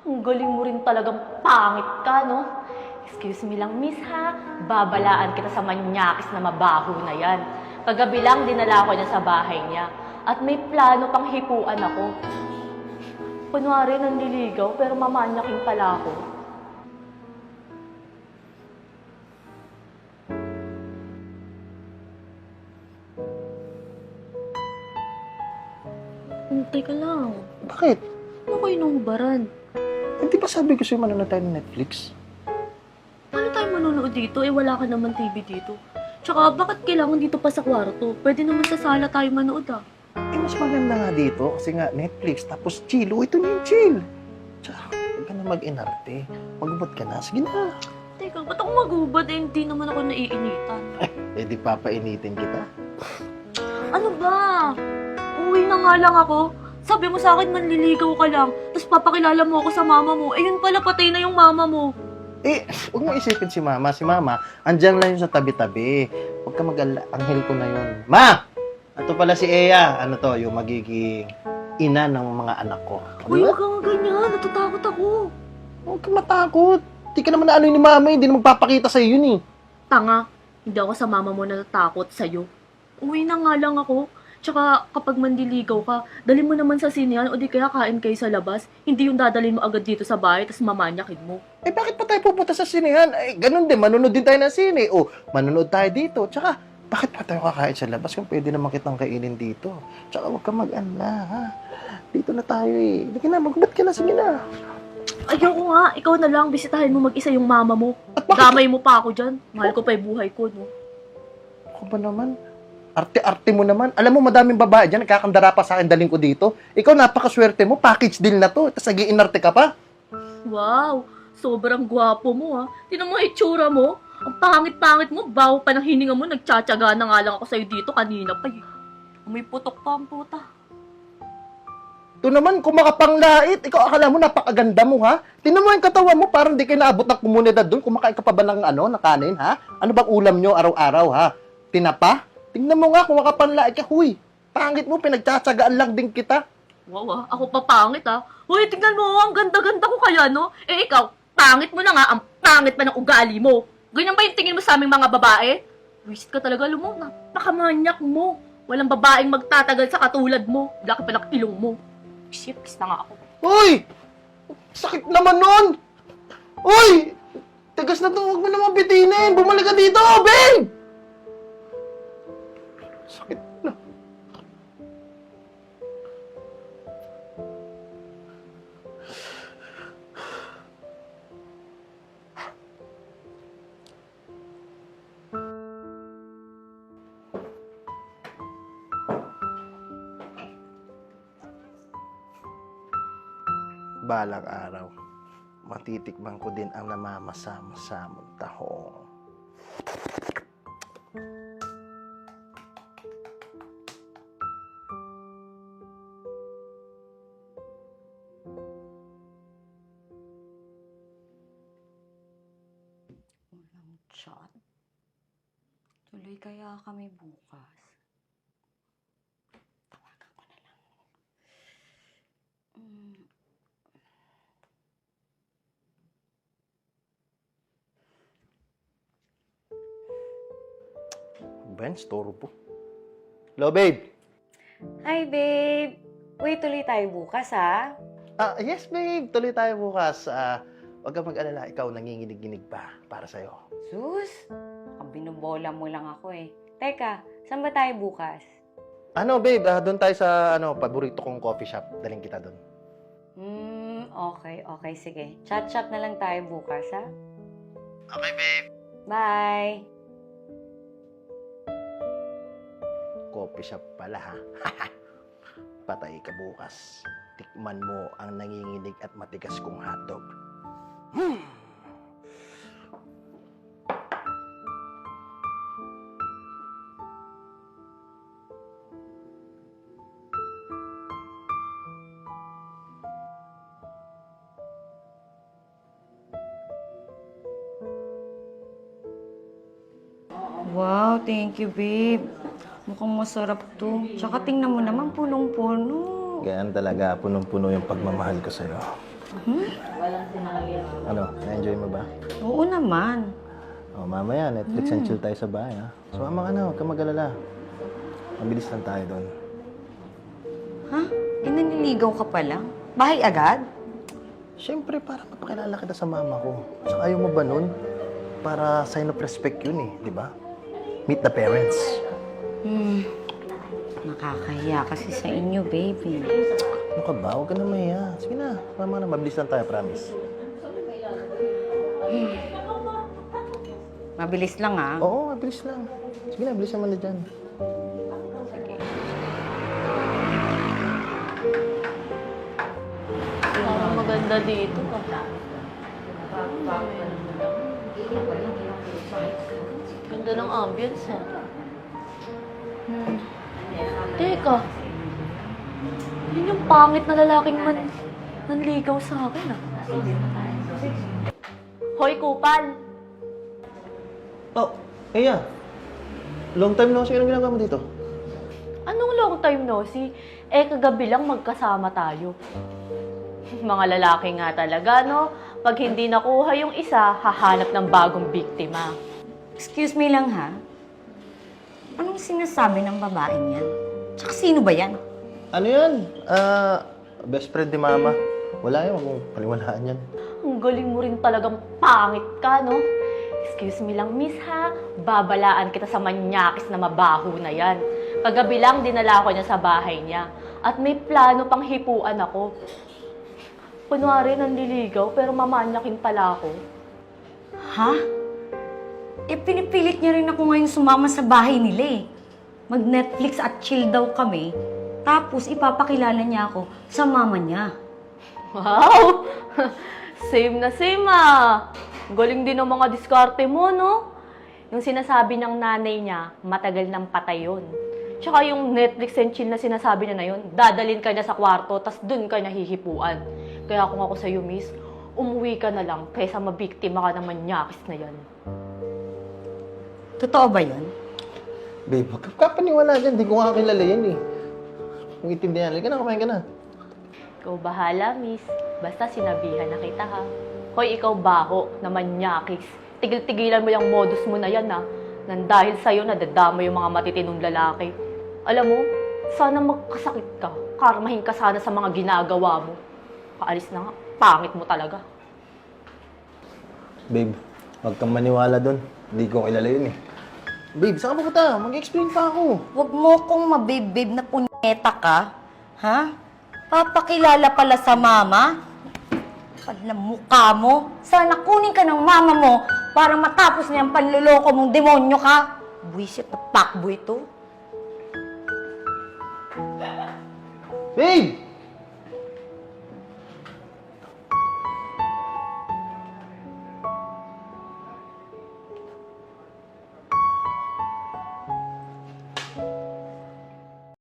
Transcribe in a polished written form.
Ang galing mo rin talagang pangit ka, no? Excuse me lang, miss ha. Babalaan kita sa manyakis na mabaho na yan. Kagabi lang dinala ko niya sa bahay niya. At may plano pang hipuan ako. Kunwari nanliligaw pero mamanyakin pala ako. Teka lang. Bakit? Ano kayo inuhubaran? Hindi ba sabi ko sa'yo manonood tayo ng Netflix? Paano tayo manonood dito? Eh, wala ka naman TV dito. Tsaka, bakit kailangan dito pa sa kwarto? Pwede naman sa sala tayo manood, ah. Eh, mas maganda nga dito kasi nga Netflix tapos chill. Oh, ito na yung chill. Tsaka, huwag ka na mag-inarte. Magubad ka na. Sige na. Teka, ba't ako magubad? Eh, hindi naman ako naiinitan. Eh, di papainitin kita. Ano ba? Uwi na nga lang ako. Sabi mo sa akin, manliligaw ka lang. Tapos papakilala mo ako sa mama mo. Eh, yun pala, patay na yung mama mo. Eh, huwag mo isipin si Mama. Si Mama, andyan lang yun sa tabi-tabi. Huwag ka mag-alala. Anghel ko na yun. Ma! Ito pala si Eya. Ano to? Yung magiging ina ng mga anak ko. Uy, huwag kang ganyan. Natatakot ako. Huwag ka matakot. Di ka naman na ano ni Mama. Hindi na magpapakita sa'yo yun eh. Tanga, hindi ako sa mama mo natatakot sa'yo. Uwi na nga lang ako. Tsaka kapag mandiligaw ka, dali mo naman sa sinehan o di kaya kain kayo sa labas. Hindi yung dadalhin mo agad dito sa bahay tapos mamanyakin mo. Eh, bakit pa tayo pupunta sa sinehan? Eh, ganun din. Manunod din tayo ng sine. O, manunod tayo dito. Tsaka, bakit pa tayo kakain sa labas kung pwede naman kitang kainin dito? Tsaka, huwag ka mag-ala, ha? Dito na tayo eh. Hindi ka na, magbat ka na. Sige na. Ayoko nga, ikaw na lang, bisitahin mo mag-isa yung mama mo. At bakit? Damay mo pa ako dyan. Mahal ko pa yung buhay ko, no? Ako ba naman? Arte-arte mo naman. Alam mo, madaming babae dyan, nagkakandara pa sa akin, daling ko dito. Ikaw, napakaswerte mo, package deal na to. Tapos nag-iinarte ka pa. Wow, sobrang gwapo mo, ha? Tinan mo yung itsura mo. Ang pangit-pangit mo, baho pa ng hininga mo. Nagtsatsaga na nga lang ako sa'yo dito kanina pa. May putok pa ang puta. Ito naman, kung makapanglait, ikaw akala mo napakaganda mo, ha? Tingnan mo yung katawan mo, parang di kayo naabot ng komunidad doon. Kumakain ka pa ba ng ng kanin, ha? Ano bang ulam nyo araw-araw, ha? Tinapa? Tingnan mo nga kung makapanlait ka, huy. Pangit mo, pinagtsatsagaan lang din kita. Wow, ah. Ako pa pangit, ha? Uy, tignan mo, ang ganda-ganda ko kaya, no? Eh, ikaw, pangit mo na nga, ang pangit pa ng ugali mo. Ganyan ba yung tingin mo sa aming mga babae? Wisit ka talaga, alam mo, napakamanyak mo. Walang babaeng magtatagal sa katulad mo. Laki pa ng ilong mo. Shit, kiss na nga ako. Uy! Sakit naman nun! Uy! Tigas na to, huwag mo naman bitinin. Bumalik ka dito, babe! Sakit na. Balang araw, matitikman ko din ang namamasa-masamang tahong. Walang chat. Tuloy kaya kami bukas. Tawagan ko na lang. Ben, storo po. Hello, babe. Hi, babe! Uy, tuloy tayo bukas, ha? Yes, babe. Tuloy tayo bukas. Huwag kang mag-alala. Ikaw, nanginginig-ginig pa para sa'yo. Sus! Ang binubola mo lang ako, eh. Teka, saan ba tayo bukas? Ano, babe? Doon tayo sa, paborito kong coffee shop. Daling kita doon. Okay, sige. Chat-chat na lang tayo bukas, ha? Okay, babe. Bye! Coffee shop pala, ha? Patay ka bukas. Tikman mo ang nanginginig at matigas kong hotdog. Wow, thank you, babe. Mukhang masarap to. Tsaka tingnan mo naman, punong-puno. Ganyan talaga, punong-puno yung pagmamahal ko sa'yo. Ano, na-enjoy mo ba? Oo naman. Mamaya, Netflix and chill tayo sa bahay, ha? Sumama ka na, huwag kang mag-alala. Mabilis lang tayo doon. Ha? Naniligaw ka pa lang? Bahay agad? Siyempre, para mapakilala kita sa mama ko. So, ayaw mo ba nun? Para sign of respect yun eh, di ba? Meet the parents. Nakakahiya kasi sa inyo, baby. Ano ka ba? Huwag ka na mahiya. Sige na, mama na, mabilis lang tayo, promise. Mabilis lang, ah. Oo, mabilis lang. Sige na, bilis naman na dyan. Parang maganda dito. Ganda ng ambience, ha? Teka. Yun yung pangit na lalaking nanligaw sa akin, ah. Hoy, Kupal! Oh, Eya. Long time no, sige, anong ginagawa mo dito? Anong long time no see? Kagabi lang magkasama tayo. Mga lalaki nga talaga, no? Pag hindi nakuha yung isa, hahanap ng bagong biktima. Excuse me lang, ha? Anong sinasabi ng babaeng yan? Tsaka sino ba yan? Ano yan? Best friend ni mama. Wala yan, huwag mong paliwalaan yan. Ang galing mo rin talagang pangit ka, no? Excuse me lang, miss, ha? Babalaan kita sa manyakis na mabaho na yan. Kagabi lang, dinala ko niya sa bahay niya. At may plano pang hipuan ako. Kunwari, nanliligaw, pero mamanyakin pala ako. Ha? Pinipilit niya rin ako ngayon sumama sa bahay nila, eh. Mag-Netflix at chill daw kami. Tapos, ipapakilala niya ako sa mama niya. Wow! Same na same, ah. Galing din ang mga diskarte mo, no? Yung sinasabi ng nanay niya, matagal nang patay yun. Tsaka yung Netflix and chill na sinasabi niya na yun, dadalhin ka niya sa kwarto, tas dun ka niya hihipuan. Kaya kung ako sa'yo, miss, umuwi ka na lang kaysa mabiktima ka ng manyakis na yan. Totoo ba yun? Babe, huwag ka paniwala dyan. Di ko nga kilala yan eh. Kung itindihan, halika na, kumain ka na. Ikaw bahala, miss. Basta sinabihan na kita, ha? Hoy, ikaw baho na manyakis. Tigil-tigilan mo yung modus mo na yan, ha? Nang dahil sa'yo, nadadama yung mga matitinong lalaki. Alam mo, sana magkasakit ka. Karmahin ka sana sa mga ginagawa mo. Paalis na nga. Pangit mo talaga. Babe, huwag kang maniwala doon. Hindi ko kilala yun eh. Babe, saan ka pupunta? Mag-explain pa ako. Huwag mo kong mabib-bib na punyeta ka. Ha? Papakilala pala sa mama? Palang mukha mo. Sana kunin ka ng mama mo para matapos na yung panluloko mong demonyo ka. Buisit na pakboy to. Babe!